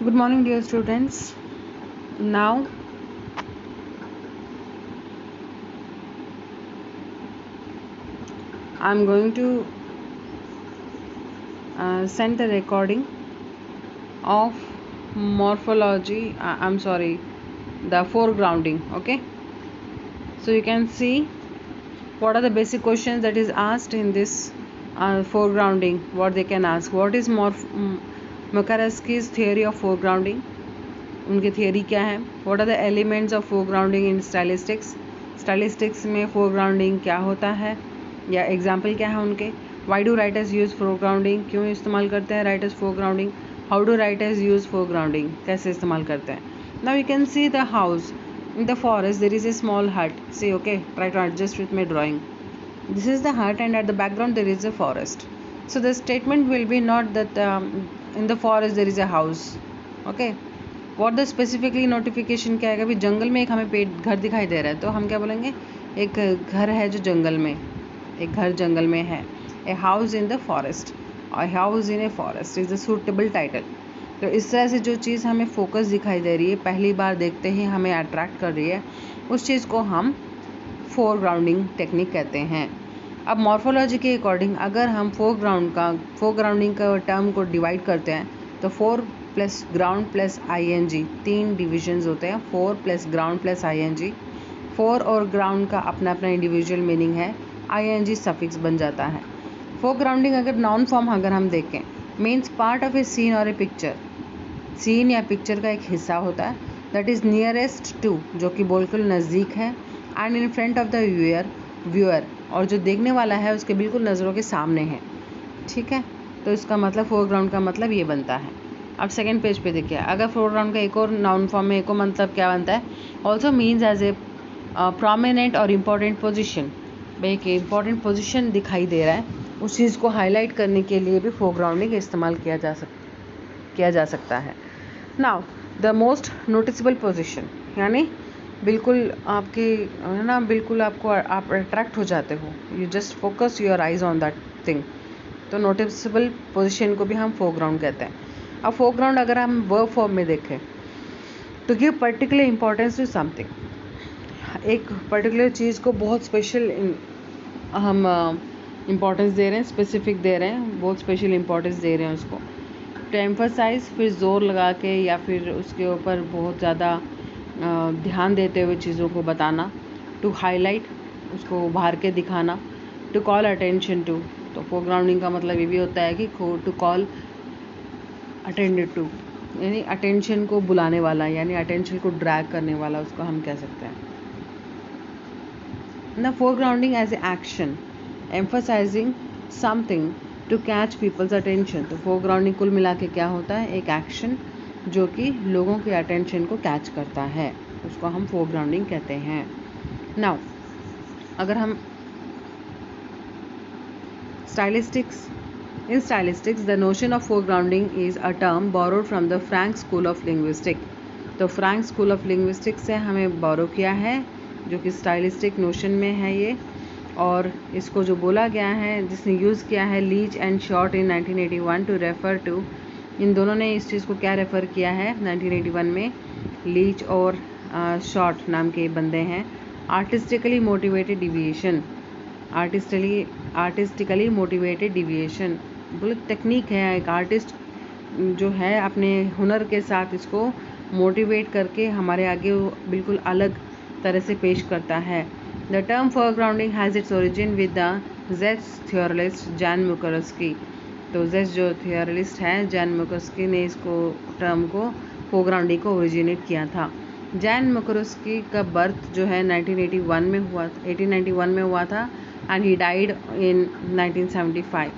Good morning, dear students. Now, I'm going to send the recording of morphology. I'm sorry, the foregrounding. Okay, so you can see what are the basic questions that is asked in this foregrounding. What they can ask: What is Minkowski's theory of foregrounding? उनकी theory क्या है? What are the elements of foregrounding in stylistics? Stylistics में foregrounding क्या होता है या example क्या है उनके? Why do writers use foregrounding? क्यों इस्तेमाल करते हैं writers foregrounding? How do writers use foregrounding? कैसे इस्तेमाल करते हैं? Now you can see the house in the forest. There is a small hut. See okay, try to adjust with my drawing. This is the hut and at the background there is a forest. So the statement will be not that in the forest there is a house. Okay. What the specifically notification क्या है? कभी जंगल में एक हमें पेड़ घर दिखाई दे रहा है तो हम क्या बोलेंगे? एक घर है जो जंगल में, एक घर जंगल में है. A house in the forest. A house in a forest is a suitable title. तो इस तरह से जो चीज़ हमें फोकस दिखाई दे रही है, पहली बार देखते ही हमें अट्रैक्ट कर रही है, उस चीज़ को हम फोरग्राउंडिंग टेक्निक कहते हैं. अब मॉर्फोलॉजी के अकॉर्डिंग अगर हम फोरग्राउंडिंग का टर्म को डिवाइड करते हैं तो 4 plus ground plus ING 3 divisions होते हैं. 4 प्लस ग्राउंड प्लस ING. 4 और ग्राउंड का अपना अपना इंडिविजुअल मीनिंग है. ING सफिक्स बन जाता है. फोरग्राउंडिंग अगर नाउन फॉर्म अगर हम देखें, means part of a scene और ए पिक्चर. सीन या पिक्चर का एक हिस्सा होता है दैट इज़ नियरेस्ट टू, जो कि बिल्कुल नज़दीक है, and in front of the viewer, और जो देखने वाला है उसके बिल्कुल नज़रों के सामने है. ठीक है, तो इसका मतलब फोरग्राउंड का मतलब ये बनता है. अब सेकंड पेज पे देखिए, अगर फोरग्राउंड का एक और नाउन फॉर्म में एक और मतलब क्या बनता है? Also means as a prominent और इम्पॉर्टेंट पोजिशन. एक इम्पॉर्टेंट पोजिशन दिखाई दे रहा है, उस चीज़ को हाईलाइट करने के लिए भी फोरग्राउंडिंग इस्तेमाल किया जा सकता है. Now the most noticeable position, यानी बिल्कुल आपके है ना, बिल्कुल आपको आप अट्रैक्ट हो जाते हो, you just focus your eyes on that thing. तो नोटिसेबल पोजीशन को भी हम फोरग्राउंड कहते हैं. अब फोरग्राउंड अगर हम वर्ब फॉर्म में देखें तो give particular importance to something. एक पर्टिकुलर चीज़ को बहुत स्पेशल हम इम्पोर्टेंस दे रहे हैं, स्पेसिफिक दे रहे हैं, बहुत स्पेशल इम्पोर्टेंस दे रहे हैं उसको. टू एम्फसाइज, फिर जोर लगा के या फिर उसके ऊपर बहुत ज़्यादा ध्यान देते हुए चीज़ों को बताना. टू हाईलाइट, उसको उभार के दिखाना. टू कॉल अटेंशन टू, तो फोरग्राउंडिंग का मतलब ये भी होता है कि टू कॉल अटेंडेड टू, यानी अटेंशन को बुलाने वाला, यानी अटेंशन को ड्रैग करने वाला, उसको हम कह सकते हैं. The foregrounding as a action emphasising something to catch people's attention. तो फोरग्राउंडिंग कुल मिला के क्या होता है? एक एक्शन जो कि लोगों के अटेंशन को कैच करता है, उसको हम फोरग्राउंडिंग कहते हैं. नाउ अगर हम stylistics, in stylistics the notion of foregrounding is a term borrowed from the Prague school of linguistic. तो फ्रैंक स्कूल ऑफ लिंग्विस्टिक से हमें बोरो किया है, जो कि स्टाइलिस्टिक नोशन में है ये. और इसको जो बोला गया है, जिसने यूज़ किया है, लीच एंड शॉर्ट इन 1981 टू रेफ़र टू. इन दोनों ने इस चीज़ को क्या रेफ़र किया है 1981 में? लीच और शॉर्ट नाम के बंदे हैं. Artistically motivated deviation. Artistically motivated deviation बोले टेक्निक है. एक आर्टिस्ट जो है अपने हुनर के साथ इसको मोटिवेट करके हमारे आगे बिल्कुल अलग तरह से पेश करता है. The term foregrounding has its origin with the ज़ेस्ट थियोरिस्ट जैन मिन्कोवस्की. तो ज़ेस्ट जो थियोरिस्ट है, जैन मिन्कोवस्की ने इसको टर्म को फोरग्राउंडिंग को ओरिजिनेट किया था. जैन मिन्कोवस्की का बर्थ जो है 1891 में हुआ था, and he died in 1975.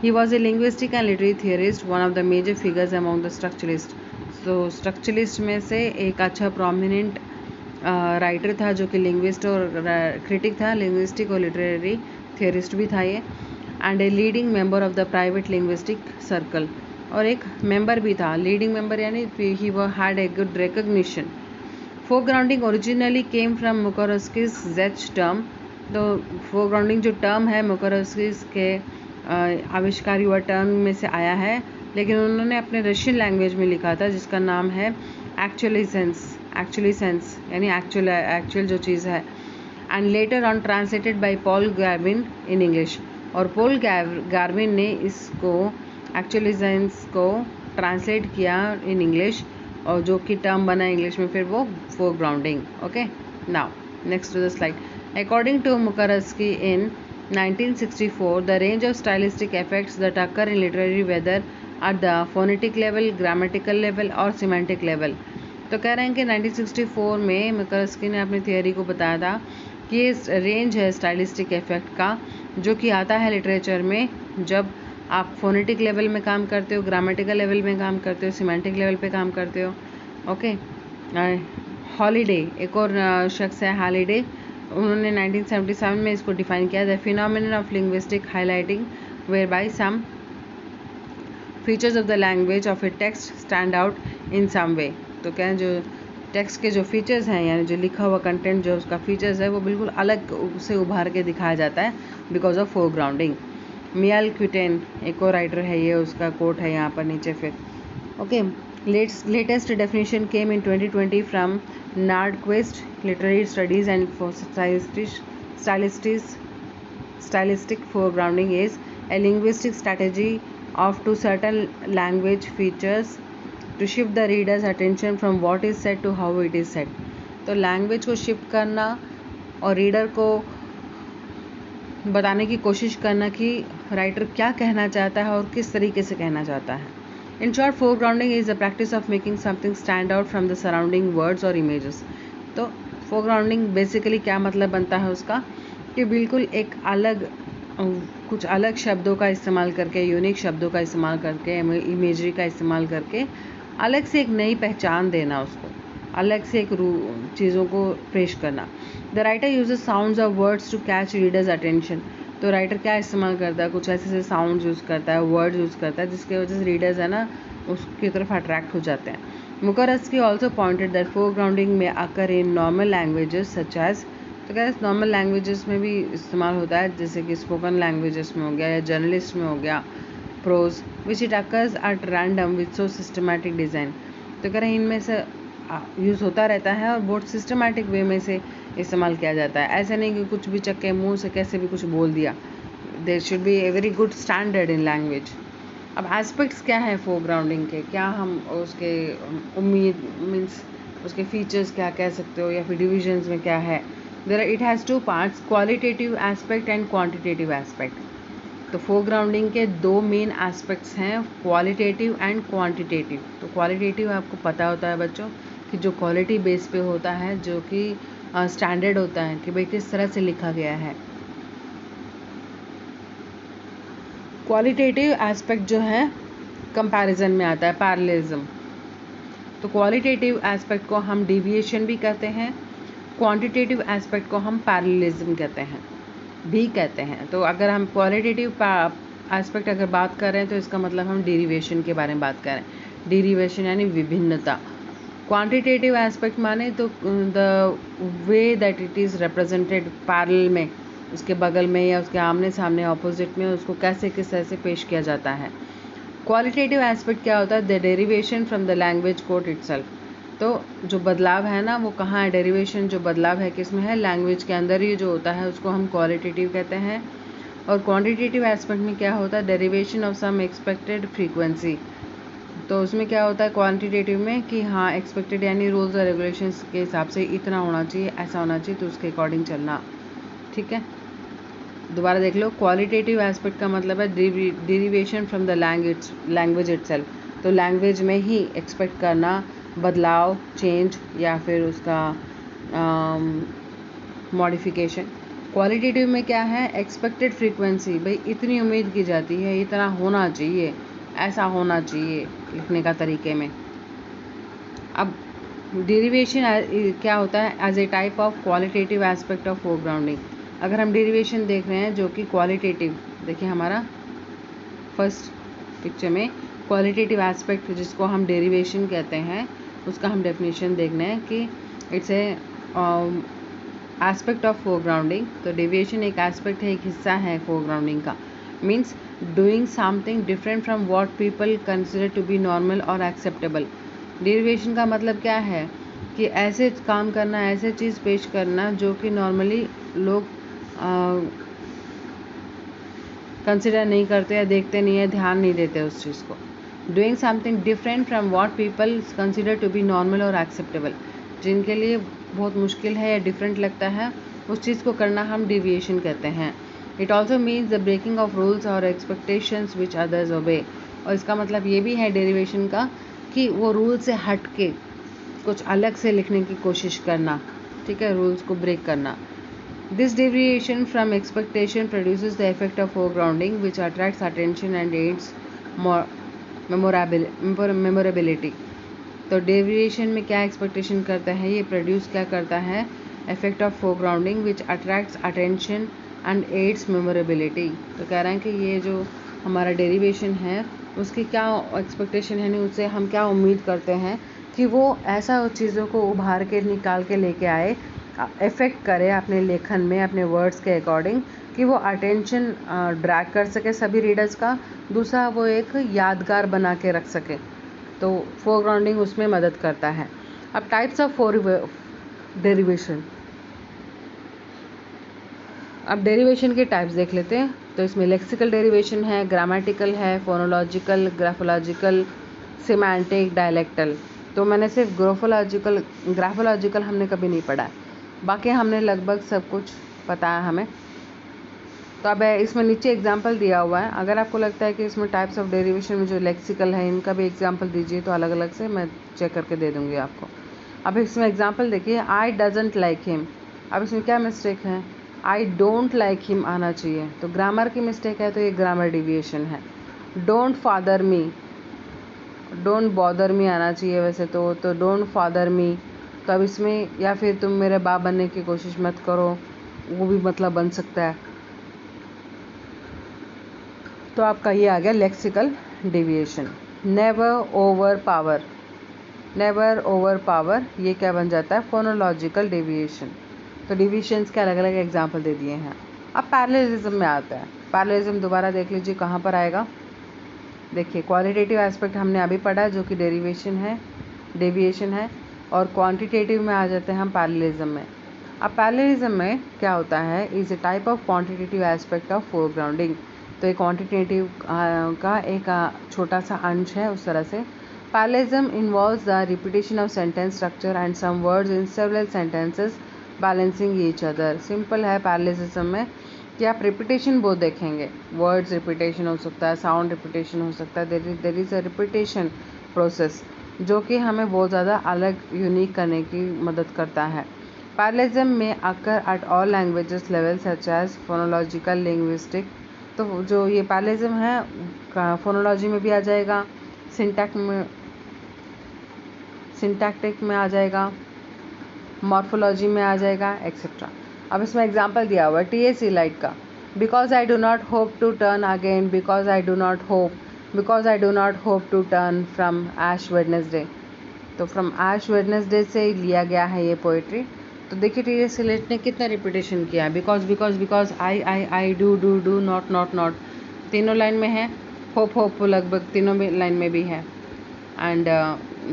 He was a linguistic and literary theorist, one of the major figures among the structuralist. तो स्ट्रक्चरलिस्ट में से एक अच्छा प्रोमिनेंट राइटर था, जो कि लिंग्विस्ट और क्रिटिक था, लिंग्विस्टिक और लिटरेरी थियरिस्ट भी था ये. And a leading member of the Prague linguistic circle, और एक मेंबर भी था, लीडिंग मेंबर, यानी he had a good recognition. Foregrounding originally came from Mukarovsky's ज़ेस्ट टर्म. तो फोरग्राउंडिंग जो टर्म है मिन्कोवस्की के आविष्कार हुआ टर्म में से आया है. लेकिन उन्होंने अपने रशियन लैंग्वेज में लिखा था जिसका नाम है एक्चुअली सेंस यानी एक्चुअल जो चीज़ है, and later on translated by Paul Garvin in English. और पॉल गार्विन ने इसको एक्चुअली सेंस को ट्रांसलेट किया इन इंग्लिश, और जो कि टर्म बना इंग्लिश में फिर वो foregrounding. Okay, now next to the slide. According to Mukarovsky in 1964, the range of stylistic effects that occur in literary whether at the phonetic level, grammatical level और semantic level। तो कह रहे हैं कि 1964 में मुकरस्की ने अपनी थियोरी को बताया था कि ये रेंज है स्टाइलिस्टिक इफेक्ट का जो कि आता है लिटरेचर में जब आप फोनेटिक लेवल में काम करते हो, ग्रामेटिकल लेवल में काम करते हो, सिमेंटिक लेवल पे काम करते हो। ओके, हॉलीडे, एक और शख्स है हॉलीडे, उन्होंने 1977 में इसको डिफाइन किया, the phenomenon of linguistic highlighting whereby some features of the language of a text stand out in some way. तो क्या है, जो टेक्स्ट के जो फीचर्स हैं यानी जो लिखा हुआ कंटेंट जो उसका फीचर्स है वो बिल्कुल अलग से उभार के दिखाया जाता है बिकॉज ऑफ फोरग्राउंडिंग। मियाल क्विटेन एक और राइटर है, ये उसका कोट है यहाँ पर नीचे फिर। Okay, latest definition came in 2020 from Nordquist literary studies and stylistic foregrounding is a linguistic strategy of to certain language features to shift the reader's attention from what is said to how it is said। तो language को shift करना और reader को बताने की कोशिश करना कि राइटर क्या कहना चाहता है और किस तरीके से कहना चाहता है। In short, foregrounding is the practice of making something stand out from the surrounding words or images. तो फोरग्राउंडिंग बेसिकली क्या मतलब बनता है उसका कि बिल्कुल एक अलग कुछ अलग शब्दों का इस्तेमाल करके, यूनिक शब्दों का इस्तेमाल करके, इमेजरी का इस्तेमाल करके अलग से एक नई पहचान देना, उसको अलग से एक चीज़ों को पेश करना। The writer uses sounds of words to catch readers attention. तो राइटर क्या इस्तेमाल करता है, कुछ ऐसे साउंड्स यूज़ करता है, वर्ड्स यूज़ करता है जिसकी वजह से रीडर्स है ना उसकी तरफ अट्रैक्ट हो जाते हैं। Mukarovsky also pointed that foregrounding may occur in normal languages such as. तो क्या नॉर्मल लैंग्वेजेस में भी इस्तेमाल होता है जैसे कि स्पोकन लैंग्वेजेस में हो गया या जर्नलिस्ट में हो गया, prose which it occurs at random with so systematic design. तो कह रहे हैं इनमें से यूज़ होता रहता है और बहुत सिस्टमैटिक वे में से इस्तेमाल किया जाता है। ऐसा नहीं कि कुछ भी चक्के मुंह से कैसे भी कुछ बोल दिया। There should be a very good standard in language. अब एस्पेक्ट्स क्या है फोरग्राउंडिंग के, क्या हम उसके उम्मीद मीन्स उसके फीचर्स क्या कह सकते हो या फिर डिविजन्स में क्या है। It has two parts, qualitative aspect and quantitative aspect. तो फोरग्राउंडिंग के दो मेन एस्पेक्ट्स हैं, क्वालिटेटिव एंड क्वांटिटेटिव। तो क्वालिटेटिव आपको पता होता है बच्चों कि जो क्वालिटी बेस पे होता है, जो कि स्टैंडर्ड होता है कि भाई किस तरह से लिखा गया है। क्वालिटेटिव एस्पेक्ट जो है कंपैरिजन में आता है, पैरेललिज्म। तो क्वालिटेटिव एस्पेक्ट को हम डेविएशन भी कहते हैं, क्वांटिटेटिव एस्पेक्ट को हम पैरेललिज्म कहते हैं। तो अगर हम क्वालिटेटिव एस्पेक्ट अगर बात कर रहे हैं तो इसका मतलब हम डेरिवेशन के बारे में बात कर रहे हैं। डेरिवेशन यानी विभिन्नता। क्वांटिटेटिव एस्पेक्ट माने तो the way that it is represented parallel में, उसके बगल में या उसके आमने सामने ऑपोजिट में उसको कैसे किस तरह से पेश किया जाता है। क्वालिटेटिव एस्पेक्ट क्या होता है, the derivation from the language code itself. तो जो बदलाव है ना वो कहाँ है, डेरिवेशन जो बदलाव है किस में है, लैंग्वेज के अंदर ही जो होता है उसको हम क्वालिटेटिव कहते हैं। और क्वांटिटेटिव एस्पेक्ट में क्या होता है, derivation of some expected frequency. तो उसमें क्या होता है क्वांटिटेटिव में कि हाँ एक्सपेक्टेड यानी रूल्स और रेगुलेशंस के हिसाब से इतना होना चाहिए, ऐसा होना चाहिए, तो उसके अकॉर्डिंग चलना। ठीक है, दोबारा देख लो। क्वालिटेटिव एस्पेक्ट का मतलब है derivation from the language itself. तो लैंग्वेज में ही एक्सपेक्ट करना बदलाव, चेंज या फिर उसका मॉडिफिकेशन। क्वालिटेटिव में क्या है, एक्सपेक्टेड फ्रीक्वेंसी, भाई इतनी उम्मीद की जाती है, इतना होना चाहिए, ऐसा होना चाहिए लिखने का तरीके में। अब डेरिवेशन क्या होता है, as a type of qualitative aspect of foregrounding. अगर हम डेरिवेशन देख रहे हैं जो कि क्वालिटेटिव, देखिए हमारा फर्स्ट पिक्चर में क्वालिटेटिव एस्पेक्ट जिसको हम डेरिवेशन कहते हैं उसका हम डेफिनेशन देखना है कि it's a aspect of foregrounding. तो डेविएशन एक एस्पेक्ट है, एक हिस्सा है फोरग्राउंडिंग का। Means doing something different from what people consider to be normal और एक्सेप्टेबल। डेरिवेशन का मतलब क्या है कि ऐसे काम करना, ऐसे चीज़ पेश करना जो कि नॉर्मली लोग कंसिडर नहीं करते या देखते नहीं है, ध्यान नहीं देते उस चीज़ को। Doing something different from what people consider to be normal और एक्सेप्टेबल, जिनके लिए बहुत मुश्किल है या डिफरेंट लगता है, उस चीज़ को करना हम डेविएशन कहते हैं। It also means the breaking of rules और एक्सपेक्टेशंस विच अदर्स ओबे। और इसका मतलब ये भी है डेरिवेशन का कि वो रूल से हट के कुछ अलग से लिखने की कोशिश करना, ठीक है, रूल्स को ब्रेक करना। This deviation from expectation produces the effect of foregrounding, which attracts attention and aids memorability. तो डेविएशन में क्या एक्सपेक्टेशन करता है, ये प्रोड्यूस क्या करता है, effect of foregrounding which attracts attention and aids memorability. तो कह रहे हैं कि ये जो हमारा डेरिवेशन है उसकी क्या एक्सपेक्टेशन है, नहीं उससे हम क्या उम्मीद करते हैं कि वो ऐसा चीज़ों को उभार के निकाल के लेके आए, इफ़ेक्ट करे अपने लेखन में, अपने वर्ड्स के अकॉर्डिंग, कि वो अटेंशन ड्रैग कर सके सभी रीडर्स का। दूसरा, वो एक यादगार बना के रख सके, तो फोरग्राउंडिंग उसमें मदद करता है। अब टाइप्स ऑफ डेरिवेशन, अब डेरिवेशन के टाइप्स देख लेते हैं। तो इसमें लेक्सिकल डेरिवेशन है, ग्रामेटिकल है, फोनोलॉजिकल, ग्राफोलॉजिकल, सिमेंटिक, डायलेक्टल। तो मैंने सिर्फ ग्राफोलॉजिकल हमने कभी नहीं पढ़ा है, बाकी हमने लगभग सब कुछ पता है हमें। तो अब इसमें नीचे एग्जांपल दिया हुआ है, अगर आपको लगता है कि इसमें टाइप्स ऑफ डेरिवेशन में जो लेक्सिकल है इनका भी एग्जांपल दीजिए तो अलग अलग से मैं चेक करके दे दूँगी आपको। अब इसमें एग्जांपल देखिए, आई डजंट लाइक हिम। अब इसमें क्या मिस्टेक है, आई डोंट लाइक हिम आना चाहिए, तो ग्रामर की मिस्टेक है, तो ये ग्रामर डेविएशन है। Don't father me, don't bother me आना चाहिए वैसे तो डोंट फादर मी। तो अब इसमें, या फिर तुम मेरे बाप बनने की कोशिश मत करो, वो भी मतलब बन सकता है। तो आपका ये आ गया lexical deviation. Never over power, never over power, ये क्या बन जाता है, फोनोलॉजिकल डेविएशन। तो डेविएशंस के अलग अलग एग्जाम्पल दे दिए हैं। अब पैरेललिज्म में आता है। पैरेललिज्म दोबारा देख लीजिए कहाँ पर आएगा। देखिए, क्वालिटेटिव एस्पेक्ट हमने अभी पढ़ा जो कि डेविएशन है, और क्वांटिटेटिव में आ जाते हैं हम पैरेललिज्म में। अब पैरेललिज्म में क्या होता है, is a type of quantitative aspect of foregrounding. तो एक क्वांटिटेटिव का एक छोटा सा अंश है उस तरह से। Parallelism involves the repetition of sentence structure and some words in several sentences balancing each other. Simple है पैरेललिज्म में कि आप रिपीटेशन बहुत देखेंगे, वर्ड्स रिपीटेशन हो सकता है, साउंड रिपीटेशन हो सकता है, there is a repetition process जो कि हमें बहुत ज़्यादा अलग यूनिक करने की मदद करता है। पैरेललिज्म में occur at all languages level such as phonological, linguistic. तो जो ये पैरेललिज्म है फोनोलॉजी में भी आ जाएगा, सिंटैक्टिक में आ जाएगा, मॉर्फोलॉजी में आ जाएगा, एक्सेट्रा। अब इसमें एग्जाम्पल दिया हुआ है TS Eliot का, because I do not hope to turn again, because I do not hope to turn from Ash Wednesday. तो फ्रॉम ऐश वेडनेसडे से लिया गया है ये पोइट्री। तो देखिए TS Eliot ने कितना रिपीटेशन किया, बिकॉज आई डू नॉट, तीनों लाइन में है, होप लगभग तीनों लाइन में भी है, एंड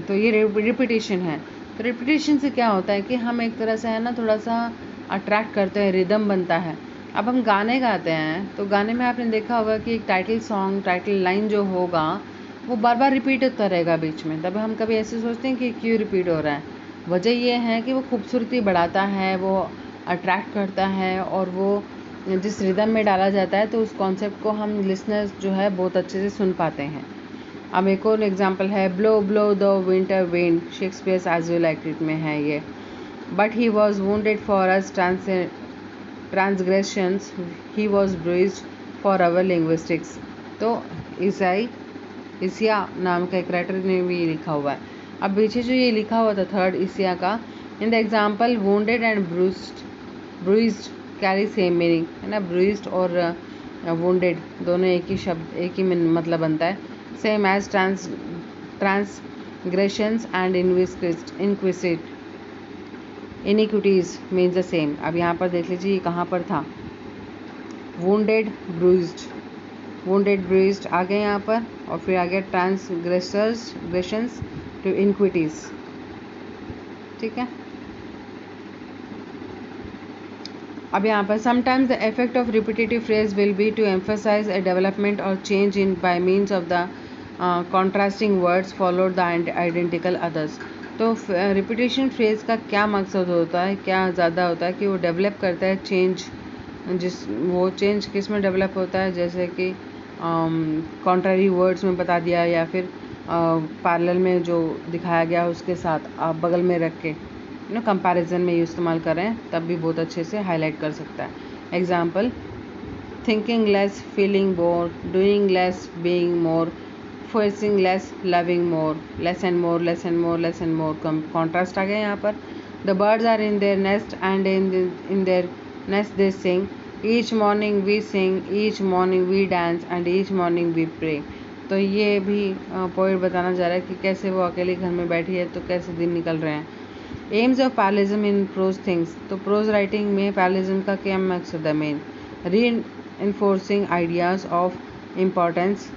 तो ये रिपीटेशन है। तो रिपीटेशन से क्या होता है कि हम एक तरह से है ना थोड़ा सा अट्रैक्ट करते हैं, रिदम बनता है। अब हम गाने गाते हैं तो गाने में आपने देखा होगा कि एक टाइटल लाइन जो होगा वो बार बार रिपीट होता रहेगा बीच में, तब हम कभी ऐसे सोचते हैं कि क्यों रिपीट हो रहा है। वजह ये है कि वो खूबसूरती बढ़ाता है, वो अट्रैक्ट करता है, और वो जिस रिदम में डाला जाता है तो उस कॉन्सेप्ट को हम लिसनर्स जो है बहुत अच्छे से सुन पाते हैं। अब एक और एग्जाम्पल है, blow blow the winter wind, Shakespeare's as you like it में है ये। But he was wounded for us transgressions, he was bruised for our linguistics. तो इसिया नाम का एक राइटर ने भी लिखा हुआ है। अब पीछे जो ये लिखा हुआ था थर्ड इसिया का, in the example wounded and bruised carry same meaning, है ना। ब्रूइज्ड और वुंडेड दोनों एक ही शब्द, एक ही मतलब बनता है। Same as transgressions and iniquities means the same। अब यहाँ पर देख लीजिए ये कहाँ पर था, wounded, bruised, wounded bruised आ गए यहाँ पर, और फिर आ गया transgressions to iniquities। ठीक है, अब यहाँ पर sometimes the effect of repetitive phrase will be to emphasize a development or change in by means of the contrasting words followed the identical others। तो रिपीटेशन फ्रेज का क्या मकसद होता है, क्या ज़्यादा होता है कि वो डेवलप करता है चेंज, वो चेंज किस में डेवलप होता है, जैसे कि कॉन्ट्ररी वर्ड्स में बता दिया, या फिर पैरेलल में जो दिखाया गया उसके साथ आप बगल में रख के कंपैरिजन में इस्तेमाल करें, तब भी बहुत अच्छे से हाईलाइट कर सकता है। Example, thinking less, feeling more, doing less, being more, forcing less, loving more, less and more, less and more, less and more. Contrast आ गया यहाँ पर। The birds are in their nest and in their nest they sing, each morning we sing, each morning we dance and each morning we pray. तो ये भी poet बताना चाह रहा है कि कैसे वो अकेले घर में बैठी है तो कैसे दिन निकल रहे हैं। AIIMS of parallelism in prose things, तो प्रोज राइटिंग में पैरलिज्म का क्या मकसद है मेन, री इन्फोर्सिंग आइडियाज़ ऑफ इम्पोर्टेंस,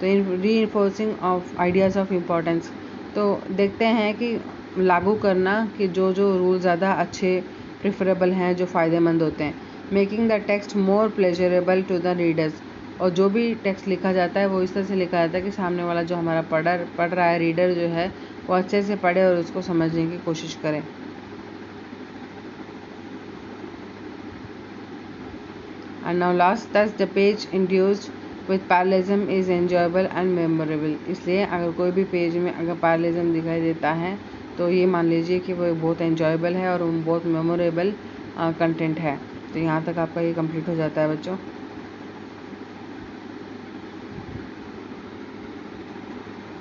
तो री enforcing of ideas of importance, तो देखते हैं कि लागू करना कि जो जो रूल ज़्यादा अच्छे प्रिफरेबल हैं, जो फ़ायदेमंद होते हैं। Making the text more pleasurable to the readers, और जो भी टेक्स्ट लिखा जाता है वो इस तरह से लिखा जाता है कि सामने वाला जो हमारा पढ़ रहा है, रीडर जो है, वो अच्छे से पढ़े और उसको समझने की कोशिश करें। एंड नाउ लास्ट, दस the page induced with parallelism is enjoyable and memorable, इसलिए अगर कोई भी पेज में अगर पैरलिज्म दिखाई देता है तो ये मान लीजिए कि वो बहुत एन्जॉयबल है और बहुत मेमोरेबल कंटेंट है। तो यहाँ तक आपका ये कंप्लीट हो जाता है बच्चों।